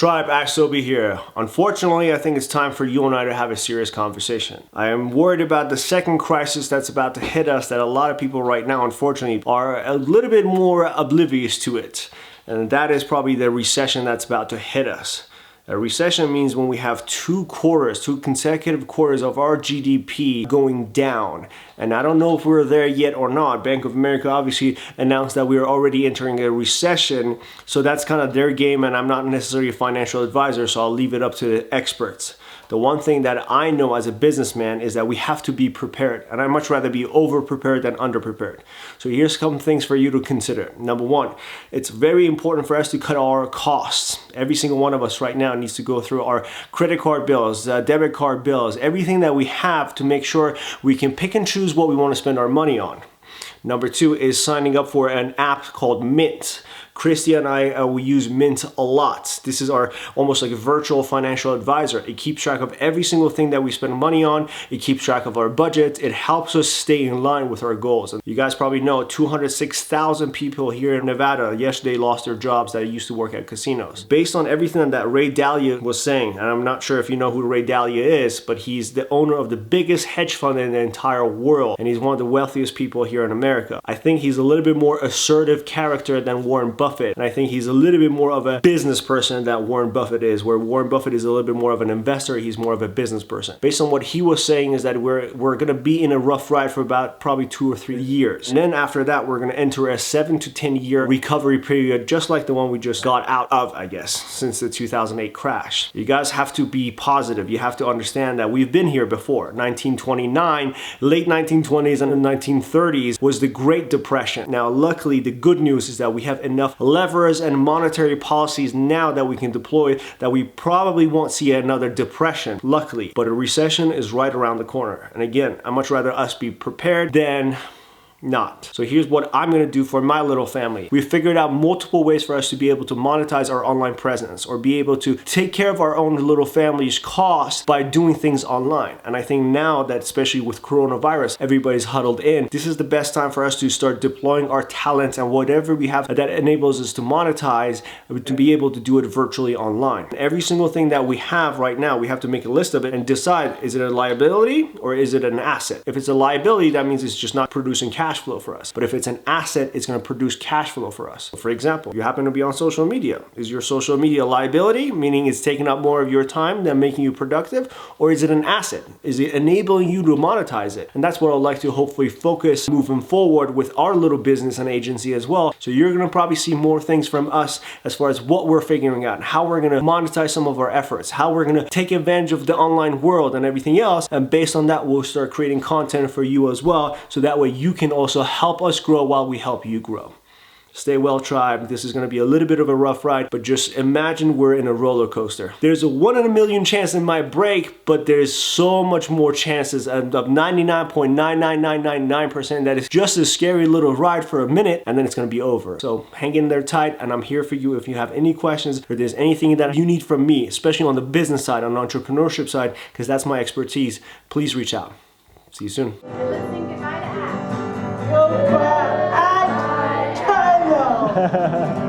Tribe, Ask Sobhe here. Unfortunately, I think it's time for you and I to have a serious conversation. I am worried about the second crisis that's about to hit us that a lot of people right now, unfortunately, are a little bit more oblivious to it. And that is probably the recession that's about to hit us. A recession means when we have two consecutive quarters of our GDP going down. And I don't know if we're there yet or not. Bank of America obviously announced that we are already entering a recession. So that's kind of their game, and I'm not necessarily a financial advisor, so I'll leave it up to the experts. The one thing that I know as a businessman is that we have to be prepared, and I'd much rather be over-prepared than under-prepared. So here's some things for you to consider. Number one, it's very important for us to cut our costs. Every single one of us right now needs to go through our credit card bills, debit card bills, everything that we have to make sure we can pick and choose what we want to spend our money on. Number two is signing up for an app called Mint. Christy and I, we use Mint a lot. This is our almost like a virtual financial advisor. It keeps track of every single thing that we spend money on. It keeps track of our budget. It helps us stay in line with our goals. And you guys probably know 206,000 people here in Nevada yesterday lost their jobs that used to work at casinos. Based on everything that Ray Dalio was saying, and I'm not sure if you know who Ray Dalio is, but he's the owner of the biggest hedge fund in the entire world. And he's one of the wealthiest people here in America. I think he's a little bit more assertive character than Warren Buffett. And I think he's a little bit more of a business person than Warren Buffett is, where Warren Buffett is a little bit more of an investor. He's more of a business person. Based on what he was saying is that we're going to be in a rough ride for about probably 2 or 3 years. And then after that, we're going to enter a 7 to 10 year recovery period, just like the one we just got out of, I guess, since the 2008 crash. You guys have to be positive. You have to understand that we've been here before. 1929, late 1920s and the 1930s was the Great Depression. Now, luckily, the good news is that we have enough levers and monetary policies now that we can deploy that we probably won't see another depression, luckily. But a recession is right around the corner. And again, I'd much rather us be prepared than not. So here's what I'm going to do for my little family. We've figured out multiple ways for us to be able to monetize our online presence or be able to take care of our own little family's costs by doing things online. And I think now that, especially with coronavirus, everybody's huddled in, this is the best time for us to start deploying our talents and whatever we have that enables us to monetize, to be able to do it virtually online. Every single thing that we have right now, we have to make a list of it and decide, is it a liability or is it an asset? If it's a liability, that means it's just not producing cash flow for us. But if it's an asset, it's going to produce cash flow for us. For example, you happen to be on social media. Is your social media a liability, meaning it's taking up more of your time than making you productive? Or is it an asset? Is it enabling you to monetize it? And that's what I'd like to hopefully focus moving forward with our little business and agency as well. So you're going to probably see more things from us as far as what we're figuring out, how we're going to monetize some of our efforts, how we're going to take advantage of the online world and everything else. And based on that, we'll start creating content for you as well. So that way you can also help us grow while we help you grow. Stay well, tribe. This is going to be a little bit of a rough ride, but just imagine we're in a roller coaster. There's a 1 in a million chance it might break, but there's so much more chances of 99.99999% that it's just a scary little ride for a minute and then it's going to be over. So hang in there tight, and I'm here for you if you have any questions or there's anything that you need from me, especially on the business side, on the entrepreneurship side, because that's my expertise. Please reach out. See you soon. You're listening goodbye to Ash. Goodbye. I know.